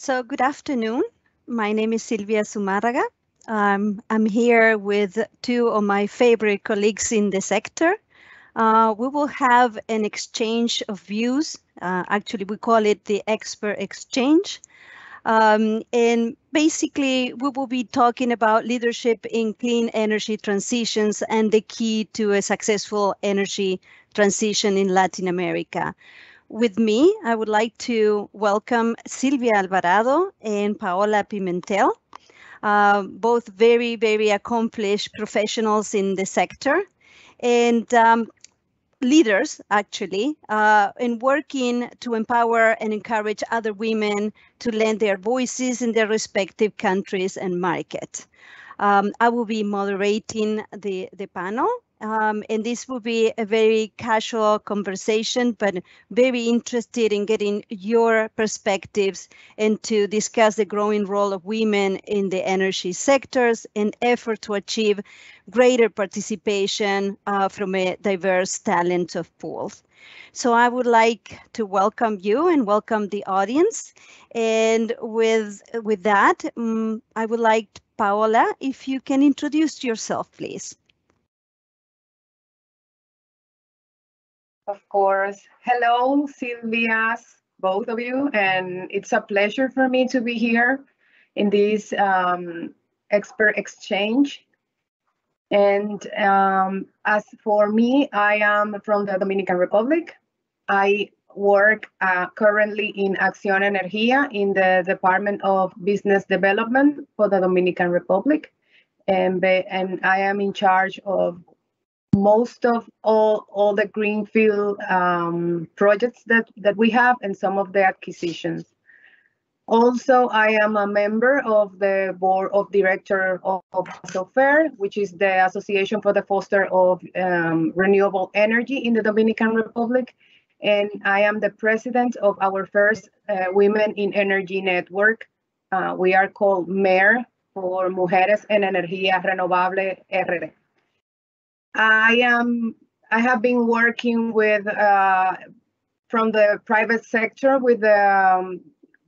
So good afternoon. My name is Silvia Zumárraga. I'm here with two of my favorite colleagues in the sector. We will have an exchange of views. Actually, we call it the expert exchange. And basically, we will be talking about leadership in clean energy transitions and the key to a successful energy transition in Latin America. With me, I would like to welcome Silvia Alvarado and Paola Pimentel, both very, very accomplished professionals in the sector and leaders, actually, in working to empower and encourage other women to lend their voices in their respective countries and market. I will be moderating the panel. And this will be a very casual conversation, but very interested in getting your perspectives and to discuss the growing role of women in the energy sectors and effort to achieve greater participation from a diverse talent of pools. So I would like to welcome you and welcome the audience. And with that, I would like Paola, if you can introduce yourself, please. Of course. Hello, Silvia, both of you, and it's a pleasure for me to be here in this expert exchange. And as for me, I am from the Dominican Republic. I work currently in Acción Energía in the Department of Business Development for the Dominican Republic. And I am in charge of most of all the greenfield projects that we have and some of the acquisitions. Also, I am a member of the board of directors of ASOFER, which is the Association for the Foster of Renewable Energy in the Dominican Republic. And I am the president of our first Women in Energy Network. We are called MER, for Mujeres en Energía Renovable RD. I have been working with from the private sector with the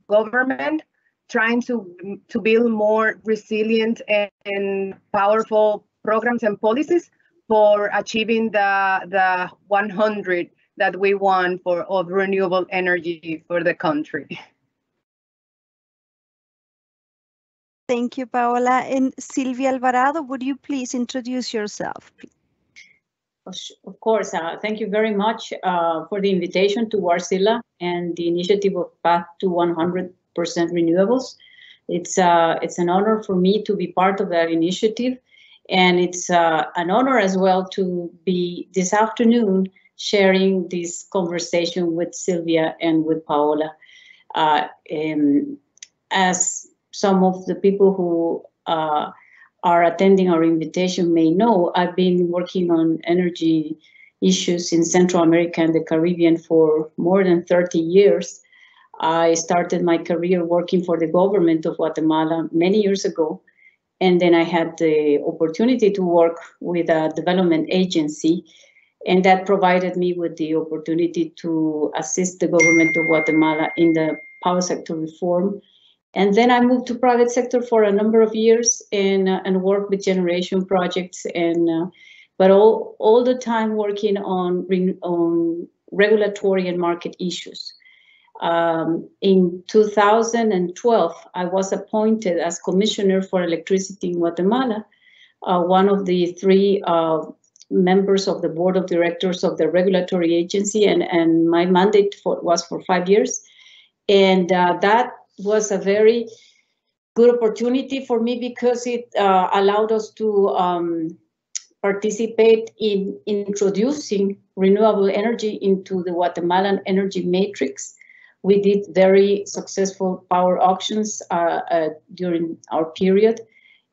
government, trying to build more resilient and powerful programs and policies for achieving the 100 that we want of renewable energy for the country. Thank you, Paola. And Silvia Alvarado, would you please introduce yourself? Of course. Thank you very much for the invitation to Warcilla and the initiative of Path to 100% Renewables. It's an honor for me to be part of that initiative. And it's an honor as well to be this afternoon sharing this conversation with Silvia and with Paola. As some of the people who are attending our invitation may know, I've been working on energy issues in Central America and the Caribbean for more than 30 years. I started my career working for the government of Guatemala many years ago, and then I had the opportunity to work with a development agency, and that provided me with the opportunity to assist the government of Guatemala in the power sector reform. And then I moved to private sector for a number of years and worked with generation projects, but all the time working on regulatory and market issues. In 2012, I was appointed as Commissioner for Electricity in Guatemala, one of the three members of the Board of Directors of the regulatory agency, and my mandate was for 5 years. And that was a very good opportunity for me because it allowed us to participate in introducing renewable energy into the Guatemalan energy matrix. We did very successful power auctions during our period,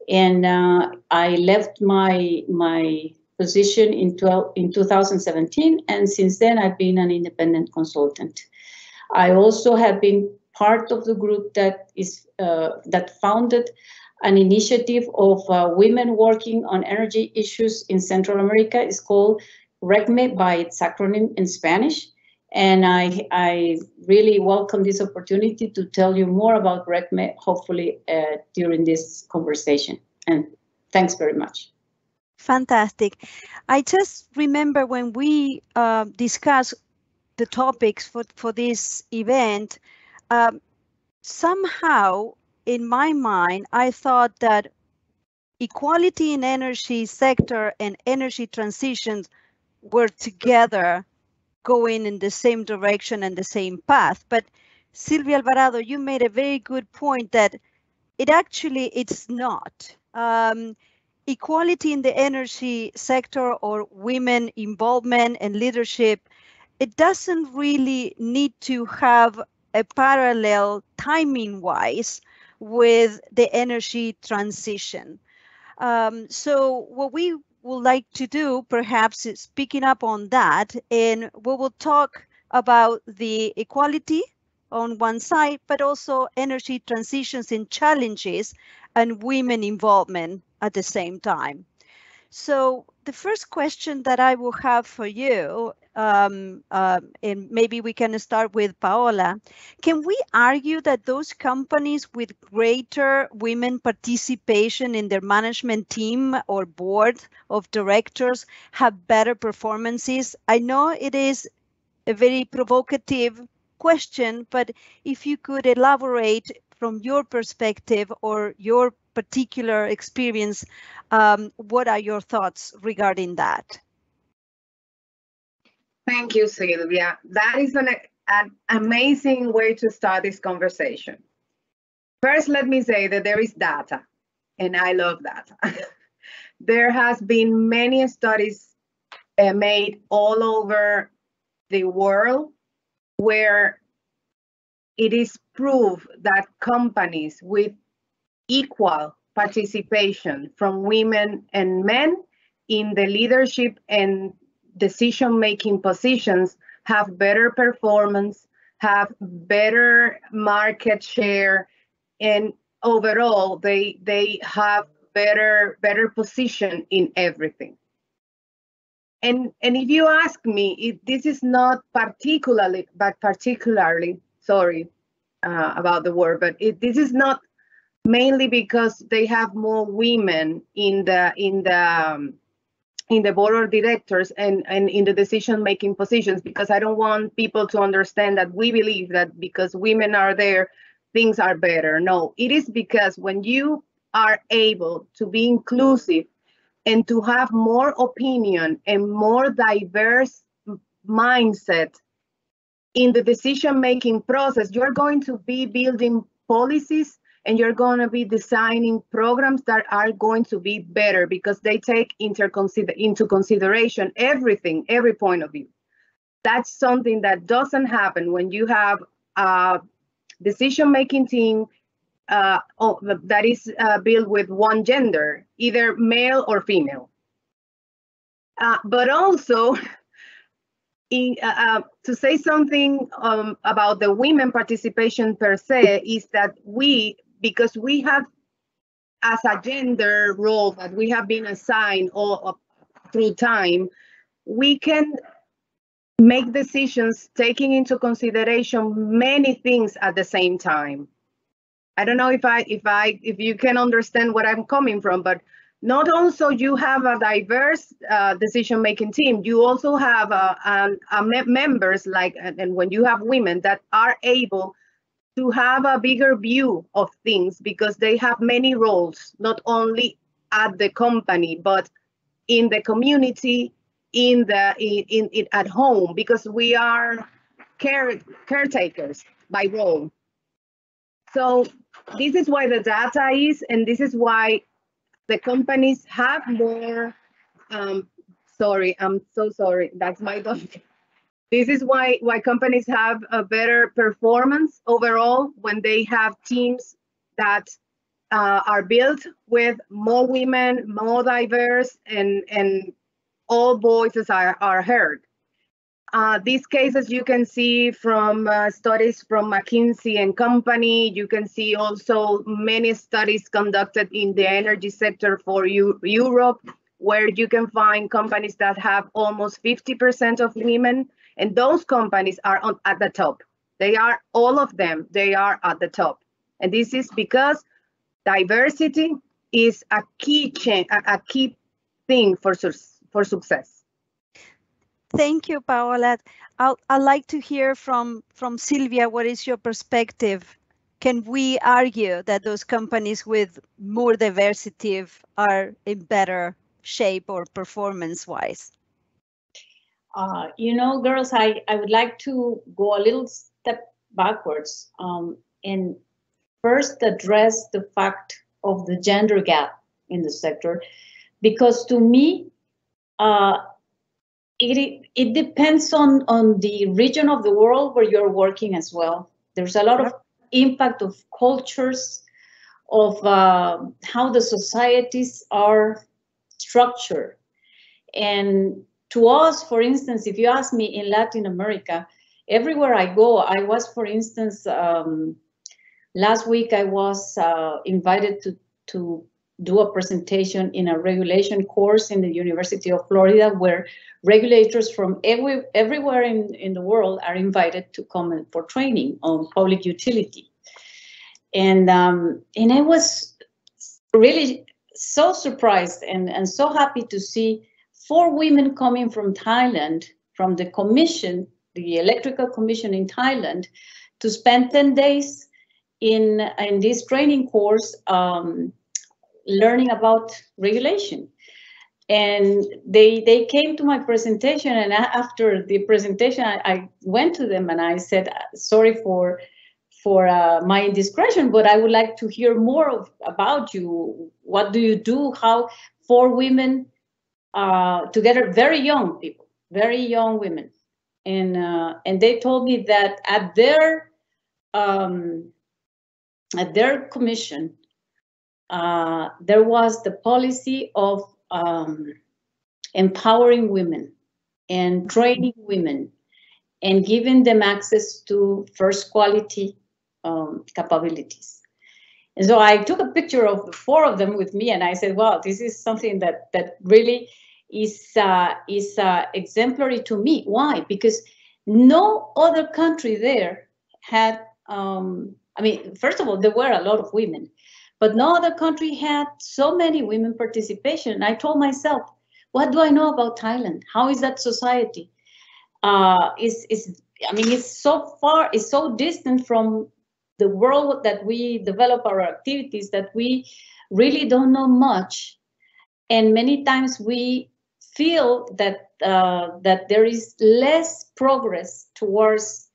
and I left my position in 2017, and since then I've been an independent consultant. I also have been part of the group that founded an initiative of women working on energy issues in Central America. It's called RECME by its acronym in Spanish. And I really welcome this opportunity to tell you more about RECME, hopefully during this conversation. And thanks very much. Fantastic. I just remember when we discussed the topics for this event, somehow in my mind, I thought that equality in energy sector and energy transitions were together going in the same direction and the same path. But Silvia Alvarado, you made a very good point that it's not. Equality in the energy sector or women involvement and leadership, it doesn't really need to have a parallel timing wise with the energy transition. So what we would like to do perhaps is picking up on that, and we will talk about the equality on one side, but also energy transitions and challenges and women involvement at the same time. So the first question that I will have for you, and maybe we can start with Paola, can we argue that those companies with greater women participation in their management team or board of directors have better performances? I know it is a very provocative question, but if you could elaborate from your perspective or your particular experience, what are your thoughts regarding that? Thank you, Silvia. That is an amazing way to start this conversation. First, let me say that there is data, and I love data. There has been many studies made all over the world where it is proved that companies with equal participation from women and men in the leadership and decision-making positions have better performance, have better market share, and overall they have better position in everything. And if you ask me, this is not particularly, sorry about the word, but this is not mainly because they have more women in the board of directors and in the decision-making positions, because I don't want people to understand that we believe that because women are there, things are better. No, it is because when you are able to be inclusive and to have more opinion and more diverse mindset in the decision-making process, you're going to be building policies and you're going to be designing programs that are going to be better because they take into consideration everything, every point of view. That's something that doesn't happen when you have a decision-making team that is built with one gender, either male or female. But also, to say something about the women participation per se is that because we have as a gender role that we have been assigned all through time, we can make decisions taking into consideration many things at the same time. I don't know if you can understand where I'm coming from, but not also you have a diverse decision-making team, you also have members and when you have women that are able to have a bigger view of things because they have many roles, not only at the company, but in the community, at home, because we are caretakers by role. So this is why the data is, and this is why the companies have more, sorry, I'm so sorry, that's my dog. This is why companies have a better performance overall when they have teams that are built with more women, more diverse, and all voices are heard. These cases you can see from studies from McKinsey and Company. You can see also many studies conducted in the energy sector for Europe, where you can find companies that have almost 50% of women And those companies are at the top. They are, all of them, they are at the top. And this is because diversity is a key thing for success. Thank you, Paola. I'd like to hear from Sylvia. What is your perspective? Can we argue that those companies with more diversity are in better shape or performance-wise? You know, girls, I would like to go a little step backwards and first address the fact of the gender gap in the sector, because to me, it depends on the region of the world where you're working as well. There's a lot of impact of cultures, of how the societies are structured. And to us, for instance, if you ask me in Latin America, everywhere I go, I was, for instance, last week I was invited to do a presentation in a regulation course in the University of Florida, where regulators from everywhere in the world are invited to come for training on public utility. And I was really so surprised and so happy to see 4 women coming from Thailand, from the commission, the electrical commission in Thailand, to spend 10 days in this training course, learning about regulation. And they came to my presentation, and after the presentation, I went to them and I said, sorry for my indiscretion, but I would like to hear more about you. What do you do? How 4 women together, very young people, very young women, and they told me that at their commission, there was the policy of empowering women and training women and giving them access to first quality capabilities. And so I took a picture of the 4 of them with me, and I said, "Wow, this is something that really is exemplary to me." Why? Because no other country there had. I mean, first of all, there were a lot of women, but no other country had so many women participation. And I told myself, what do I know about Thailand? How is that society? I mean, it's so far, it's so distant from the world that we develop our activities that we really don't know much. And many times we feel that that there is less progress towards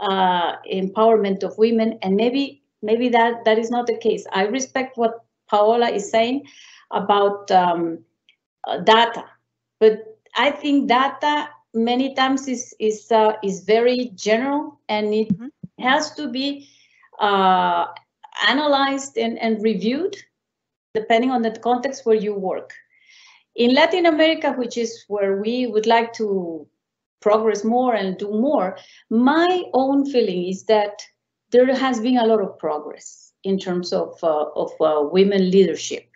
empowerment of women, and maybe that is not the case. I respect what Paola is saying about data, but I think data many times is very general, and it has to be analyzed and reviewed depending on the context where you work. In Latin America, which is where we would like to progress more and do more, my own feeling is that there has been a lot of progress in terms of women leadership.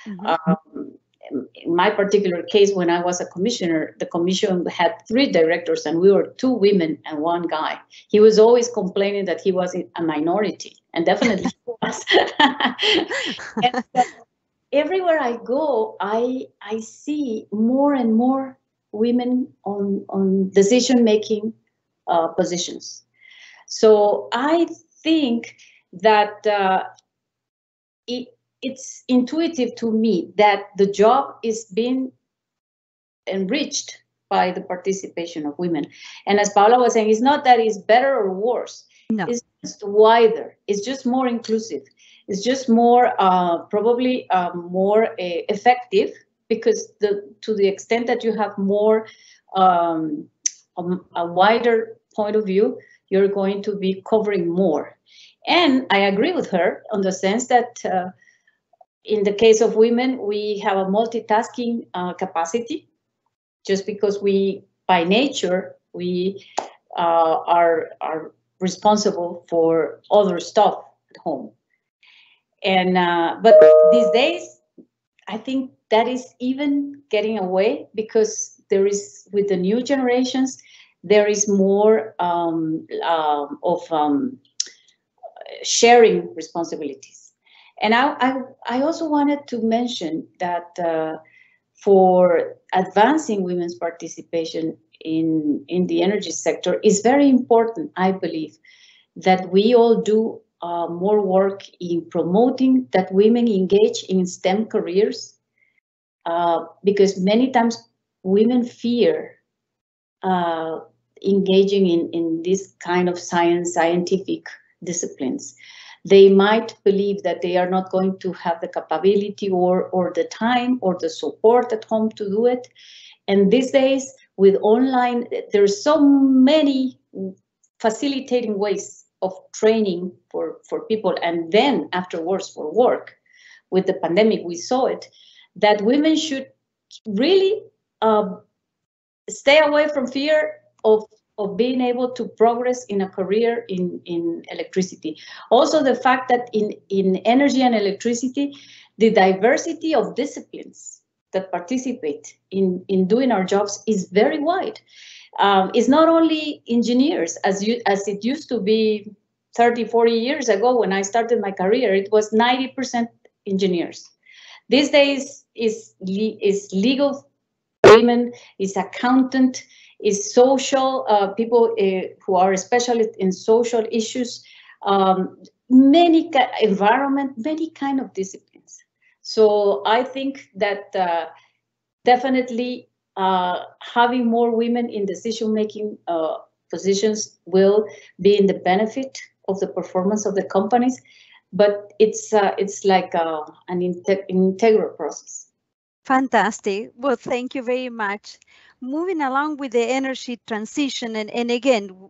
In my particular case, when I was a commissioner, the commission had 3 directors, and we were 2 women and 1 guy. He was always complaining that he was a minority, and definitely he was. And so everywhere I go, I see more and more women on decision-making positions. So I think that it's intuitive to me that the job is being enriched by the participation of women. And as Paula was saying, it's not that it's better or worse. No. It's just wider. It's just more inclusive. It's just more, probably more effective, because to the extent that you have more, a wider point of view, you're going to be covering more. And I agree with her on the sense that in the case of women, we have a multitasking capacity, just because we, by nature, we are responsible for other stuff at home. And but these days, I think that is even getting away, because there is, with the new generations, there is more sharing responsibilities. And I also wanted to mention that for advancing women's participation in the energy sector is very important, I believe, that we all do more work in promoting that women engage in STEM careers, because many times women fear engaging in this kind of scientific disciplines. They might believe that they are not going to have the capability or the time or the support at home to do it. And these days with online, there's so many facilitating ways of training for people, and then afterwards for work. With the pandemic, we saw it, that women should really stay away from fear of being able to progress in a career in electricity. Also, the fact that in energy and electricity, the diversity of disciplines that participate in doing our jobs is very wide. It's not only engineers, as it used to be 30, 40 years ago when I started my career. It was 90% engineers. These days is legal women, is accountant, is social people who are specialists in social issues, many environment, many kind of disciplines. So I think that definitely having more women in decision-making positions will be in the benefit of the performance of the companies, but it's like an integral process. Fantastic. Well, thank you very much. Moving along with the energy transition, and again,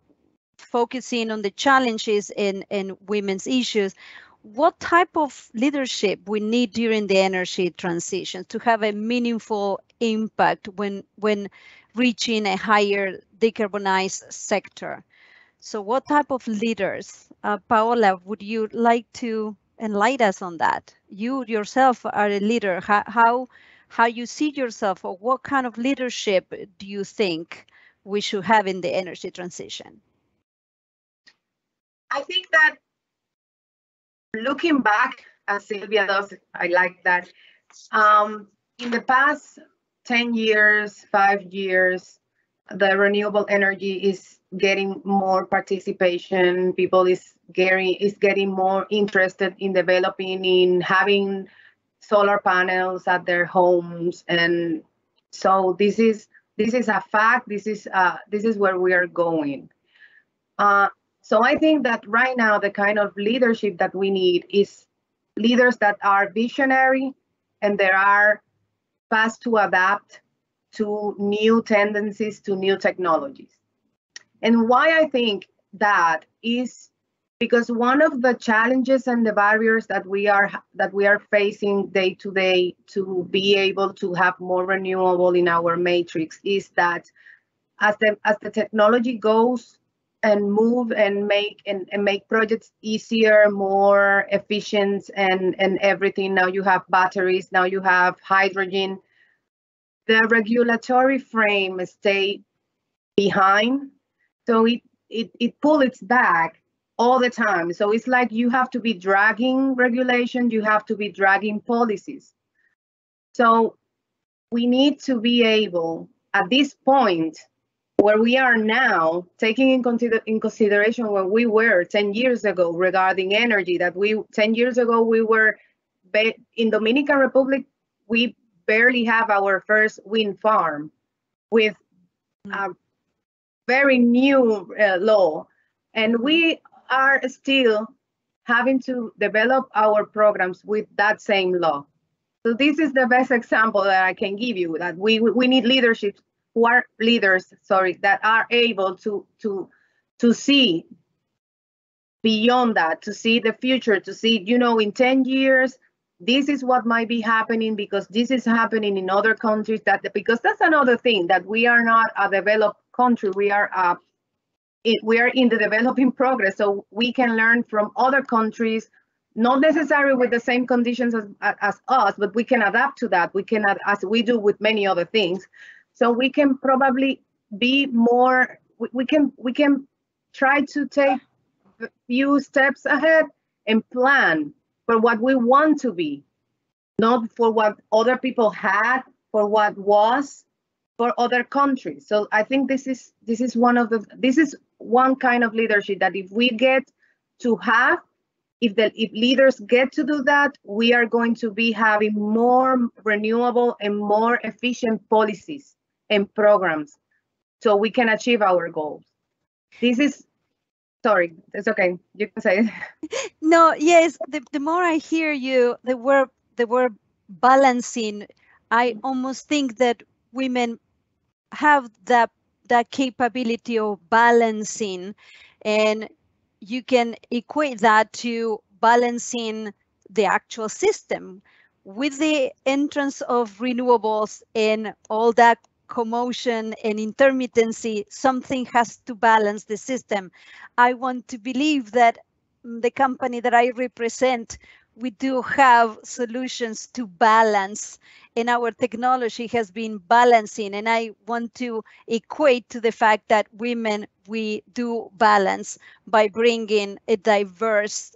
focusing on the challenges in women's issues, what type of leadership we need during the energy transition to have a meaningful impact when reaching a higher decarbonized sector? So what type of leaders, Paola, would you like to enlighten us on that? You yourself are a leader. How you see yourself, or what kind of leadership do you think we should have in the energy transition? I think that looking back, as Sylvia does, I like that. In the past 10 years, 5 years, the renewable energy is getting more participation. People is getting more interested in developing, in having solar panels at their homes, and so this is a fact. This is where we are going. So I think that right now the kind of leadership that we need is leaders that are visionary and they are fast to adapt to new tendencies, to new technologies. And why I think that is because one of the challenges and the barriers that we are facing day to day to be able to have more renewable in our matrix is that as the technology goes and move and make projects easier, more efficient, and everything. Now you have batteries, now you have hydrogen. The regulatory frame stay behind, so it pulls its back all the time. So it's like you have to be dragging regulation, you have to be dragging policies. So we need to be able, at this point, where we are now, taking in consideration where we were 10 years ago regarding energy, that 10 years ago we were in Dominican Republic, we barely have our first wind farm with a very new law, and we are still having to develop our programs with that same law. So this is the best example that I can give you, that we need leadership who are leaders, that are able to see beyond that, to see the future, to see, in 10 years, this is what might be happening because this is happening in other countries. Because that's another thing, that we are not a developed country, we are in the developing progress, so we can learn from other countries, not necessarily with the same conditions as us, but we can adapt to that. We can, as we do with many other things. So we can probably be more we can try to take a few steps ahead and plan for what we want to be, not for what other people had, for what was, for other countries. So I think this is one kind of leadership that if we get to have, if leaders get to do that, we are going to be having more renewable and more efficient policies and programs so we can achieve our goals. Sorry, it's okay. You can say it. No, yes, the more I hear you, the word balancing, I almost think that women have that capability of balancing, and you can equate that to balancing the actual system. With the entrance of renewables and all that commotion and intermittency, something has to balance the system. I want to believe that the company that I represent, we do have solutions to balance, and our technology has been balancing. And I want to equate to the fact that women, we do balance by bringing a diverse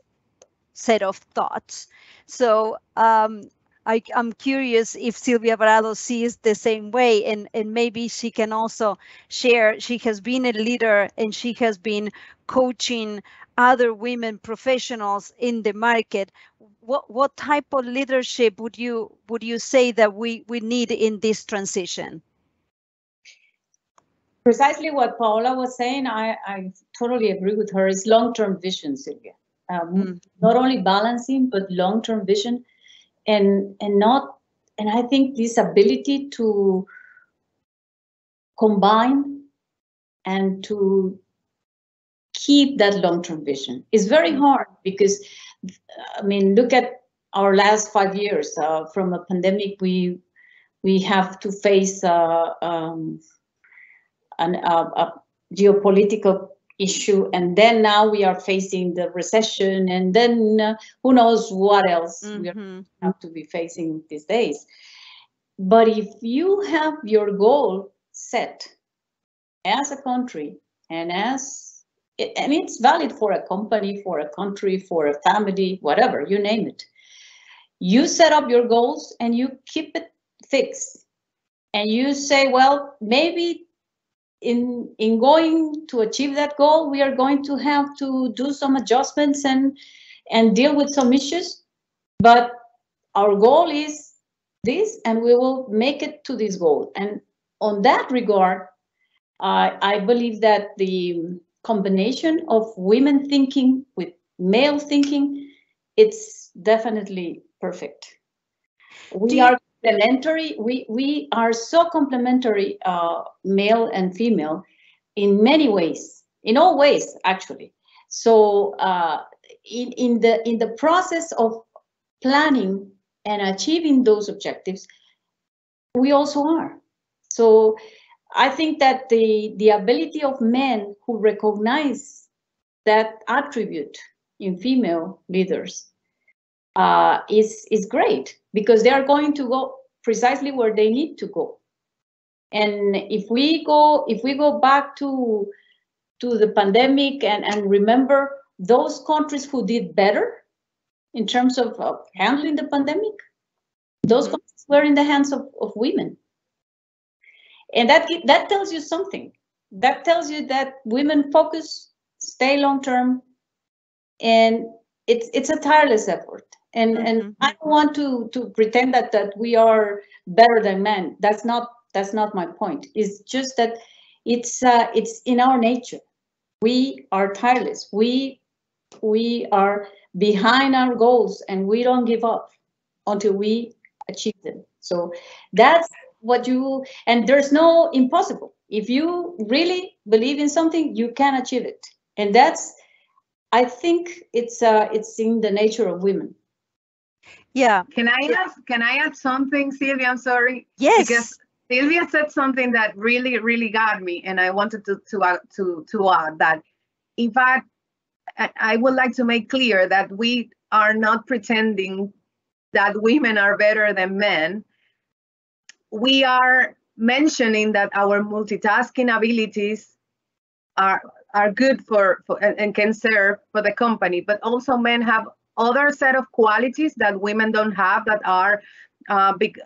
set of thoughts. So I'm curious if Silvia Varado sees the same way, and maybe she can also share. She has been a leader and she has been coaching other women professionals in the market. What type of leadership would you say that we need in this transition? Precisely what Paula was saying, I totally agree with her. It's long-term vision, Silvia. Not only balancing, but long-term vision, and I think this ability to combine and to keep that long-term vision is very hard, because I mean, look at our last 5 years. From a pandemic, we have to face a geopolitical issue, and then now we are facing the recession, and then who knows what else we have to be facing these days. But if you have your goal set as a country, and it's valid for a company, for a country, for a family, whatever, you name it. You set up your goals and you keep it fixed, and you say, well, maybe in going to achieve that goal, we are going to have to do some adjustments and deal with some issues, but our goal is this, and we will make it to this goal. And on that regard, I believe that the combination of women thinking with male thinking, it's definitely perfect. We are complementary. We are so complementary, male and female, in many ways, in all ways, actually. So in the process of planning and achieving those objectives, we also are. So I think that the ability of men who recognize that attribute in female leaders is great, because they are going to go precisely where they need to go. And if we go back to the pandemic and remember those countries who did better in terms of handling the pandemic, those countries were in the hands of women. And that tells you something. That tells you that women focus, stay long term, and it's a tireless effort. And I don't want to pretend that we are better than men. That's not my point. It's just that it's in our nature. We are tireless. We are behind our goals, and we don't give up until we achieve them. So that's what and there's no impossible. If you really believe in something, you can achieve it. And I think it's in the nature of women. Yeah. Can I add something, Silvia? I'm sorry. Yes. Because Silvia said something that really, really got me, and I wanted to add that. In fact, I would like to make clear that we are not pretending that women are better than men. We are mentioning that our multitasking abilities are good for and can serve for the company, but also men have other set of qualities that women don't have that are big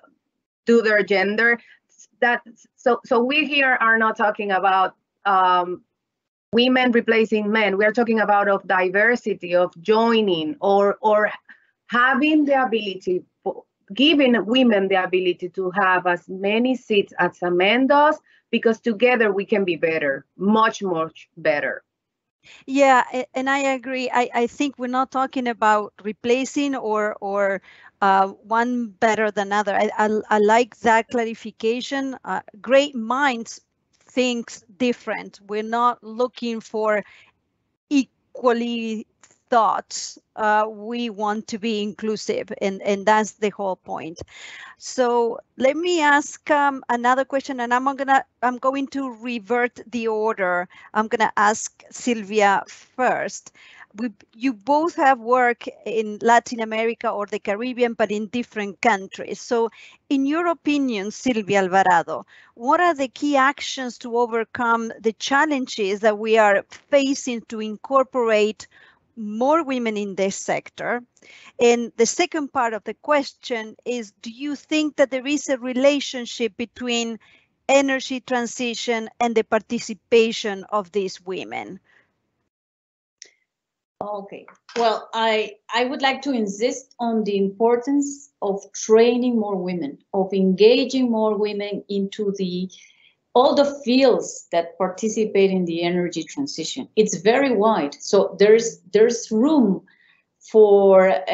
to their gender. That so we here are not talking about women replacing men. We are talking about of diversity, of joining, or having the ability, giving women the ability to have as many seats as a man does, because together we can be better, much better. Yeah, and I agree. I think we're not talking about replacing or one better than other. I like that clarification. Great minds think different. We're not looking for equally thoughts. We want to be inclusive, and that's the whole point. So let me ask another question, and I'm going to revert the order. I'm gonna ask Sylvia first. You both have worked in Latin America or the Caribbean, but in different countries. So in your opinion, Sylvia Alvarado, what are the key actions to overcome the challenges that we are facing to incorporate more women in this sector? And the second part of the question is, do you think that there is a relationship between energy transition and the participation of these women? Okay, well, I would like to insist on the importance of training more women, of engaging more women into all the fields that participate in the energy transition. It's very wide, so there's room for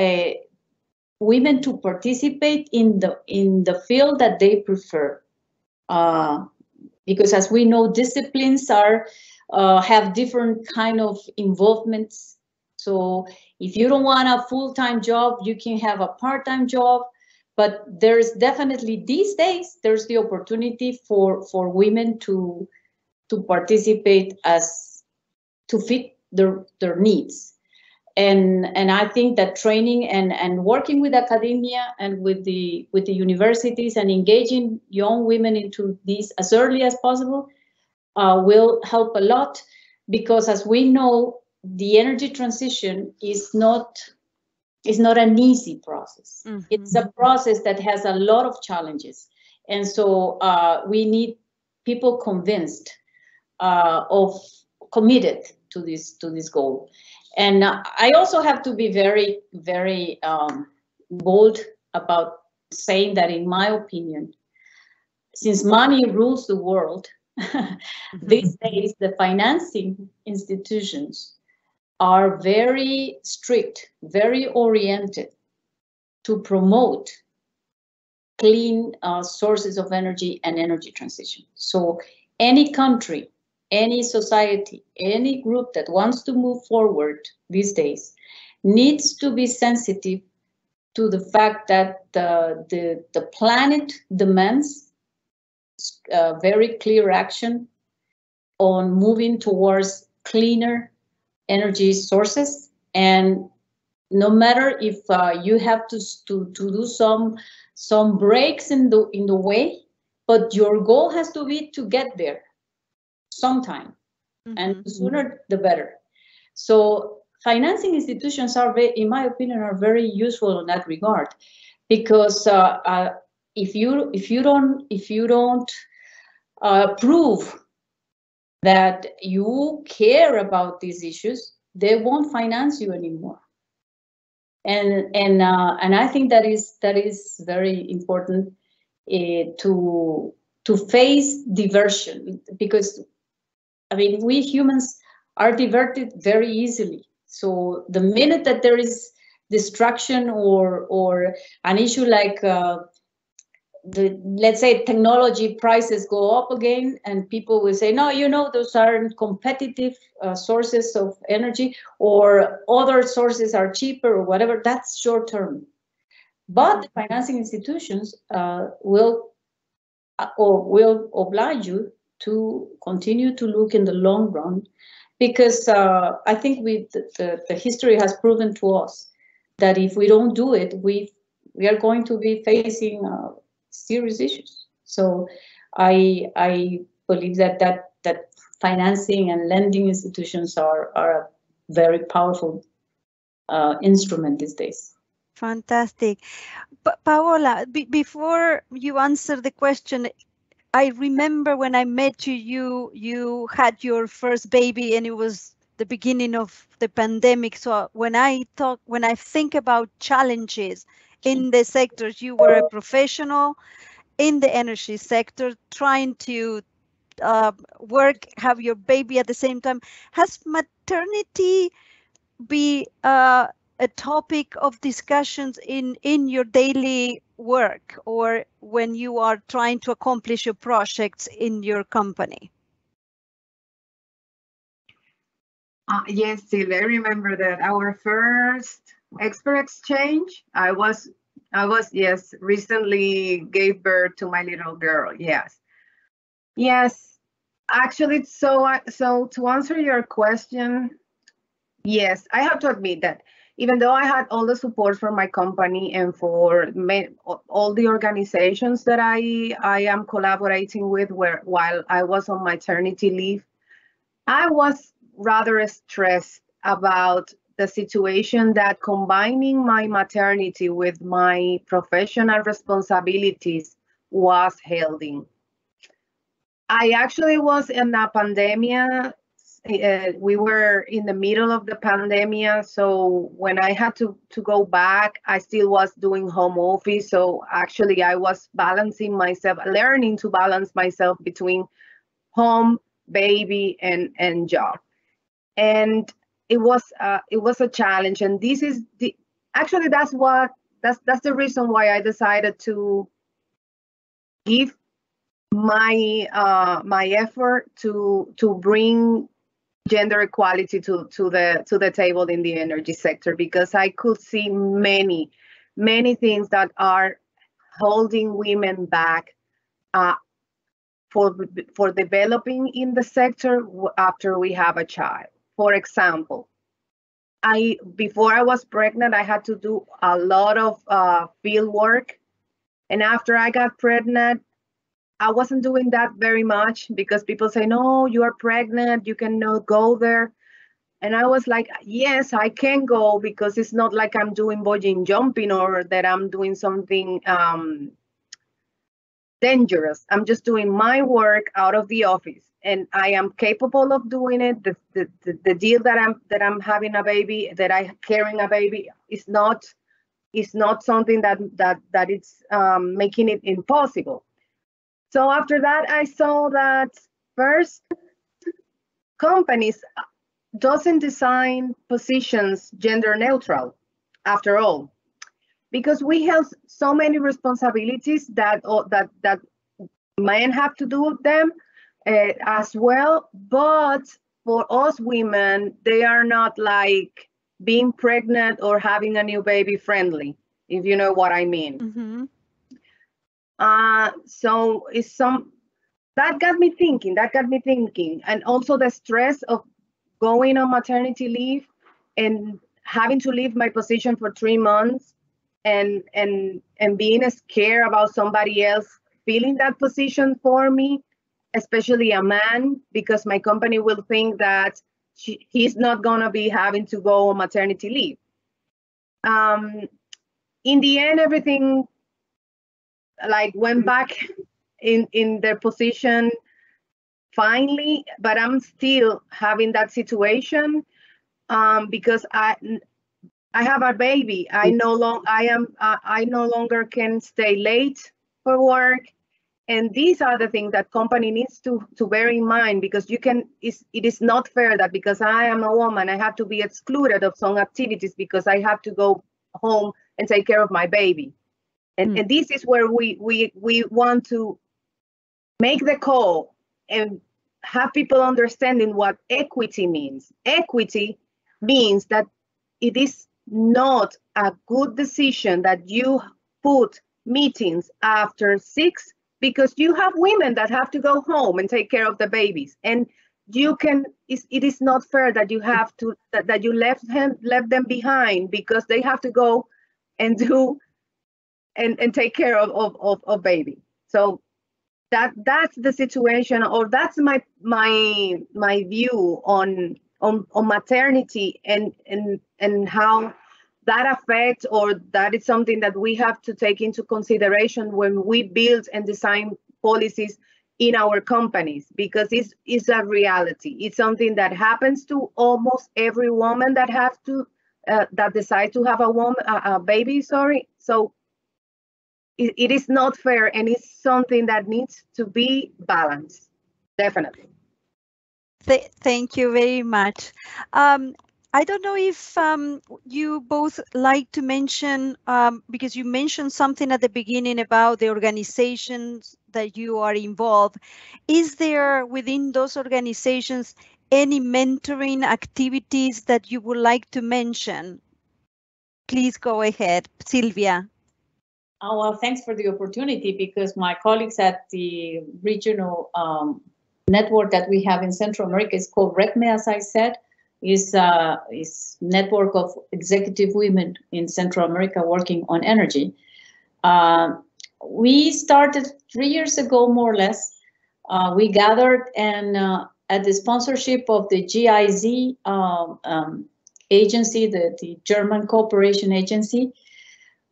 women to participate in the field that they prefer, because as we know, disciplines have different kind of involvements. So if you don't want a full-time job, you can have a part-time job. But there's definitely these days there's the opportunity for women to participate to fit their needs. And I think that training and working with academia and with the universities and engaging young women into these as early as possible will help a lot, because as we know, the energy transition is not an easy process. Mm-hmm. It's a process that has a lot of challenges, and so we need people convinced of committed to this goal. And I also have to be very, very bold about saying that, in my opinion, since money rules the world, these days the financing institutions are very strict, very oriented to promote clean sources of energy and energy transition. So any country, any society, any group that wants to move forward these days needs to be sensitive to the fact that the planet demands very clear action on moving towards cleaner energy sources. And no matter if you have to do some breaks in the way, but your goal has to be to get there sometime, and the sooner the better. So financing institutions are, in my opinion, are very useful in that regard, because if you don't prove that you care about these issues, they won't finance you anymore. And I think that is very important to face diversion, because I mean, we humans are diverted very easily. So the minute that there is distraction or an issue like let's say technology prices go up again, and people will say, no, those aren't competitive sources of energy, or other sources are cheaper, or whatever, that's short term. But financing institutions will oblige you to continue to look in the long run, because I think the history has proven to us that if we don't do it, we are going to be facing serious issues. So I believe that financing and lending institutions are a very powerful instrument these days. Fantastic. Paola, before you answer the question, I remember when I met you, you had your first baby and it was the beginning of the pandemic. So when I think about challenges in the sectors, you were a professional in the energy sector trying to work, have your baby at the same time. Has maternity be a topic of discussions in your daily work or when you are trying to accomplish your projects in your company? Yes, Sylvia, I remember that our first expert exchange, I was yes, recently gave birth to my little girl. Yes, actually, so to answer your question, yes, I have to admit that even though I had all the support from my company and for all the organizations that I am collaborating with while I was on maternity leave, I was rather stressed about the situation that combining my maternity with my professional responsibilities was holding. I actually was in a pandemic. We were in the middle of the pandemic, so when I had to go back, I still was doing home office. So actually, I was balancing myself, learning to balance myself between home, baby, and job. And it was a challenge. And this is actually that's the reason why I decided to give my effort to bring gender equality to the table in the energy sector, because I could see many things that are holding women back for developing in the sector after we have a child. For example, before I was pregnant, I had to do a lot of field work, and after I got pregnant, I wasn't doing that very much because people say, no, you are pregnant, you cannot go there. And I was like, yes, I can go, because it's not like I'm doing bungee jumping or that I'm doing something dangerous. I'm just doing my work out of the office, and I am capable of doing it. The deal that I'm having a baby, that I carrying a baby, is not something that it's making it impossible. So after that, I saw that first, companies doesn't design positions gender neutral after all, because we have so many responsibilities that men have to do them as well. But for us women, they are not like being pregnant or having a new baby friendly, if you know what I mean. Mm-hmm. So it's that got me thinking, and also the stress of going on maternity leave and having to leave my position for 3 months, and being scared about somebody else filling that position for me, especially a man, because my company will think that he's not gonna be having to go on maternity leave. In the end, everything like went back in their position finally, but I'm still having that situation because I have a baby. I no longer can stay late for work, and these are the things that company needs to bear in mind, because it is not fair that because I am a woman, I have to be excluded of some activities because I have to go home and take care of my baby. And this is where we want to make the call and have people understanding what equity means. Equity means that it is not a good decision that you put meetings after 6, because you have women that have to go home and take care of the babies, and it is not fair that you have to that you left them behind because they have to go and do and take care of baby. So that's the situation, or that's my view on maternity, and how that affects, or that is something that we have to take into consideration when we build and design policies in our companies, because it's a reality. It's something that happens to almost every woman that have to that decide to have a baby. Sorry, so it is not fair, and it's something that needs to be balanced. Definitely. Thank you very much. I don't know if you both like to mention, because you mentioned something at the beginning about the organizations that you are involved. Is there within those organizations any mentoring activities that you would like to mention? Please go ahead, Sylvia. Oh, well, thanks for the opportunity, because my colleagues at the regional network that we have in Central America is called RECME, as I said, is network of executive women in Central America working on energy. We started 3 years ago, more or less. We gathered, and at the sponsorship of the GIZ agency, the German Cooperation Agency,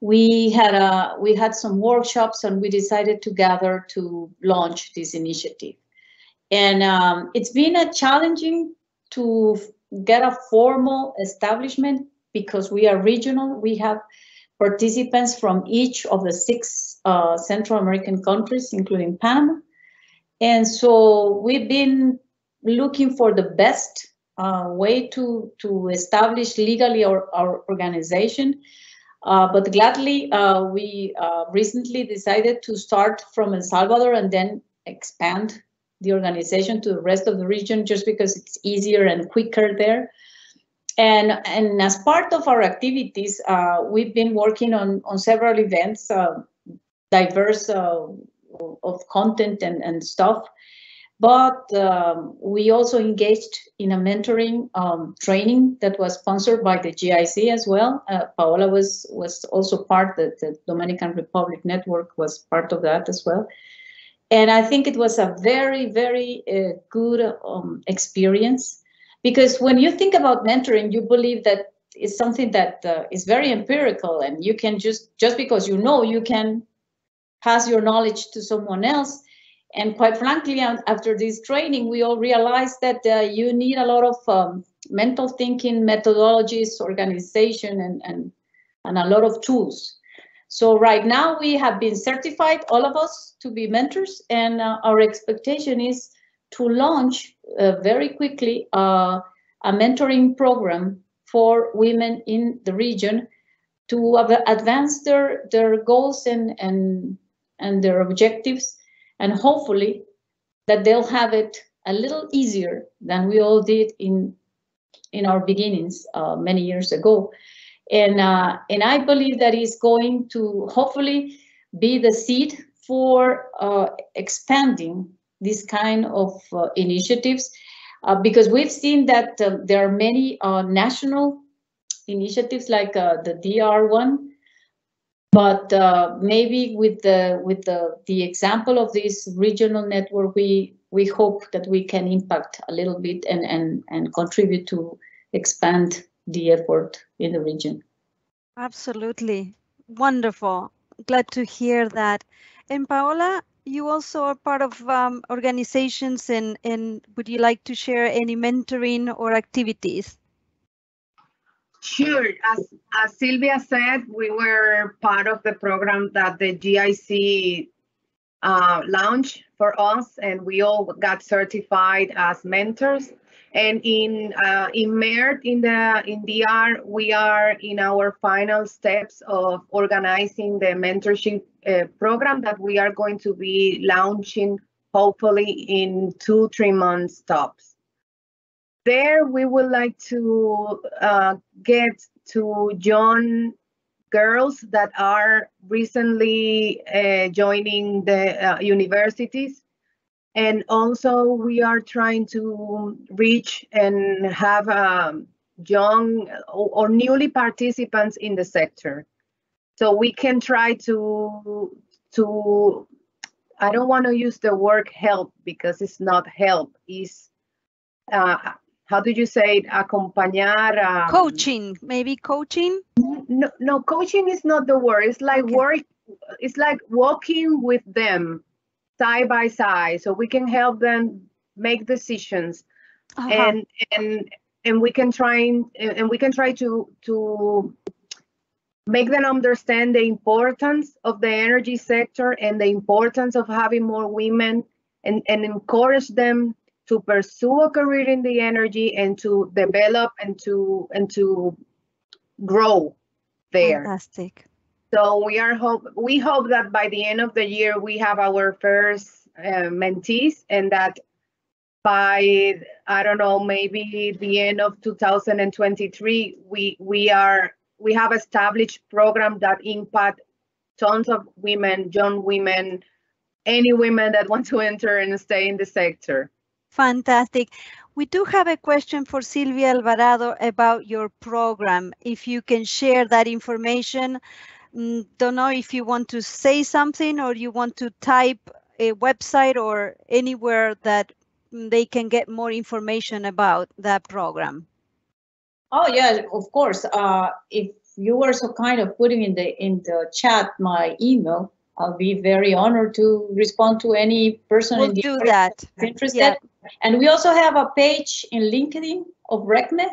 we had some workshops, and we decided to gather to launch this initiative. And it's been a challenging to get a formal establishment, because we are regional. We have participants from each of the 6 Central American countries, including Panama. And so we've been looking for the best way to establish legally our organization. But gladly, we recently decided to start from El Salvador and then expand the organization to the rest of the region, just because it's easier and quicker there. And as part of our activities, we've been working on several events, diverse of content and stuff. But we also engaged in a mentoring training that was sponsored by the GIC as well. Paula was also part, the Dominican Republic Network was part of that as well. And I think it was a very, very good experience, because when you think about mentoring, you believe that it's something that is very empirical, and you can just because you can pass your knowledge to someone else. And quite frankly, after this training, we all realized that you need a lot of mental thinking, methodologies, organization, and a lot of tools. So right now we have been certified, all of us, to be mentors, and our expectation is to launch very quickly a mentoring program for women in the region to advance their goals and their objectives, and hopefully that they'll have it a little easier than we all did in our beginnings many years ago. And I believe that is going to hopefully be the seed for expanding this kind of initiatives, because we've seen that there are many national initiatives like the DR one, but maybe with the example of this regional network, we hope that we can impact a little bit and contribute to expand the effort in the region. Absolutely. Wonderful. Glad to hear that. And Paola, you also are part of organizations, and would you like to share any mentoring or activities? Sure. As Sylvia said, we were part of the program that the GIC launched for us, and we all got certified as mentors. And in MERT, in DR, we are in our final steps of organizing the mentorship program that we are going to be launching hopefully in 2-3 months tops. There, we would like to get to young girls that are recently joining the universities. And also, we are trying to reach and have young or newly participants in the sector. So we can try to I don't want to use the word help because it's not help. It's how do you say it? Acompañar. Coaching, maybe coaching. No, coaching is not the word. It's like Okay. It's like walking with them side by side, so we can help them make decisions, and we can try to make them understand the importance of the energy sector and the importance of having more women, and encourage them to pursue a career in the energy and to develop and to grow there. Fantastic. So we hope that by the end of the year we have our first mentees, and that by, I don't know, maybe the end of 2023 we have established program that impact tons of women, young women, any women that want to enter and stay in the sector. Fantastic. We do have a question for Silvia Alvarado about your program. If you can share that information. Don't know if you want to say something or you want to type a website or anywhere that they can get more information about that program. Oh yeah, of course. If you were so kind of putting in the chat my email, I'll be very honored to respond to any person We'll in the do audience that. that's interested. Yeah. And we also have a page in LinkedIn of RECME.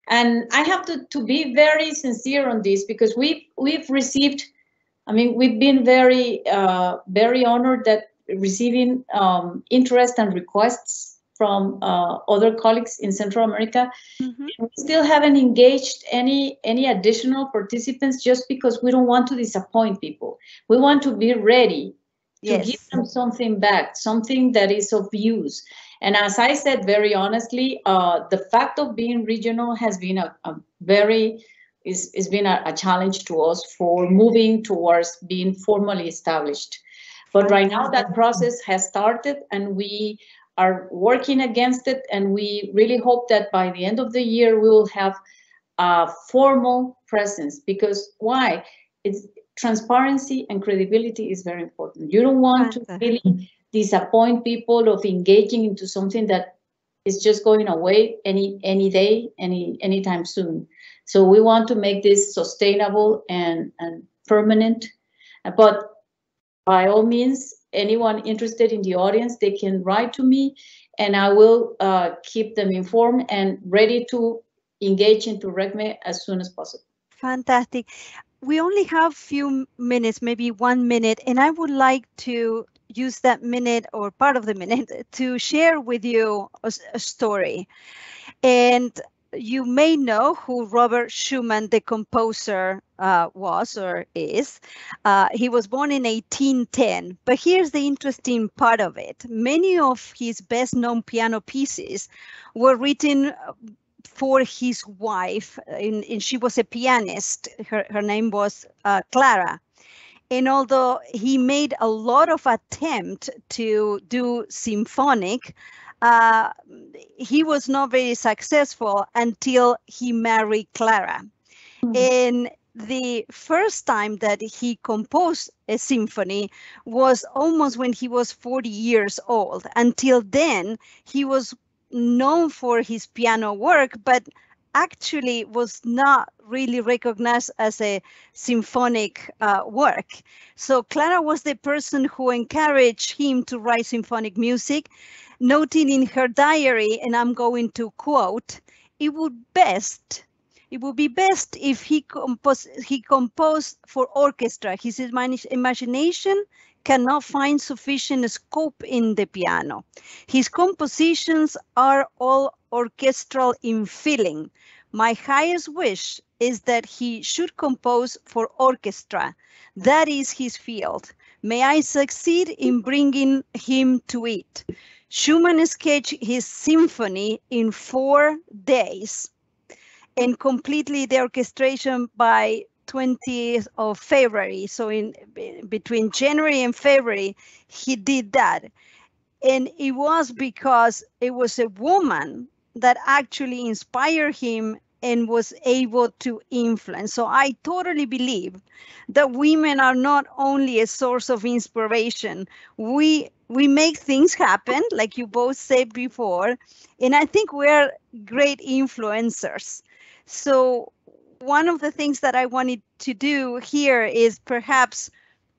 And I have to be very sincere on this, because we've received, I mean, we've been very honored that receiving interest and requests from other colleagues in Central America. Mm-hmm. We still haven't engaged any additional participants, just because we don't want to disappoint people. We want to be ready to give them something back, something that is of use. And as I said, very honestly, the fact of being regional has been a challenge to us for moving towards being formally established. But right now that process has started, and we are working against it. And we really hope that by the end of the year, we will have a formal presence. Because why? It's transparency and credibility is very important. You don't want to really disappoint people of engaging into something that is just going away any day, anytime soon. So we want to make this sustainable and permanent. But by all means, anyone interested in the audience, they can write to me, and I will keep them informed and ready to engage into RECME as soon as possible. Fantastic. We only have a few minutes, maybe 1 minute, and I would like to use that minute or part of the minute to share with you a story. And you may know who Robert Schumann, the composer, was or is. He was born in 1810, but here's the interesting part of it. Many of his best-known piano pieces were written for his wife, and she was a pianist. Her name was Clara. And although he made a lot of attempt to do symphonic, he was not very successful until he married Clara. Mm-hmm. And the first time that he composed a symphony was almost when he was 40 years old. Until then, he was known for his piano work, but actually was not really recognized as a symphonic work. So Clara was the person who encouraged him to write symphonic music, noting in her diary, and I'm going to quote, it would be best if he composed for orchestra. His imagination cannot find sufficient scope in the piano. His compositions are all orchestral in feeling. My highest wish is that he should compose for orchestra. That is his field. May I succeed in bringing him to it. Schumann sketched his symphony in 4 days and completely the orchestration by 20th of February. So between January and February, he did that. And it was because it was a woman that actually inspired him and was able to influence. So I totally believe that women are not only a source of inspiration. We make things happen, like you both said before, and I think we're great influencers. So one of the things that I wanted to do here is perhaps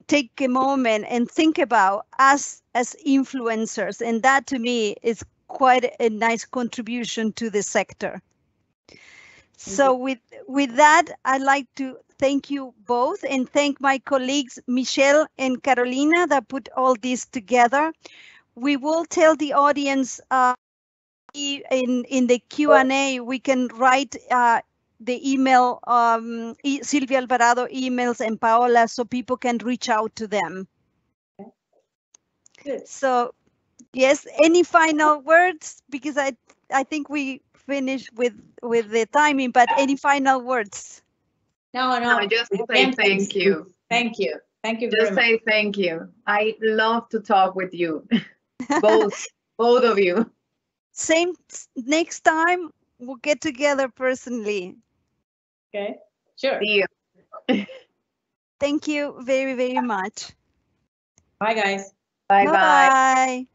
take a moment and think about us as influencers, and that to me is quite a nice contribution to the sector. So with that, I'd like to thank you both and thank my colleagues Michelle and Carolina that put all this together. We will tell the audience in the Q&A, we can write the email, Silvia Alvarado emails and Paola, so people can reach out to them. Good. So yes, any final words? Because I think we finished with the timing, but any final words? No, just say thank you. Thank you. Thank you very Just much. say thank you. I love to talk with you, both of you. Same next time we'll get together personally. Okay, sure. See you. Thank you very, very much. Bye, guys. Bye bye. Bye.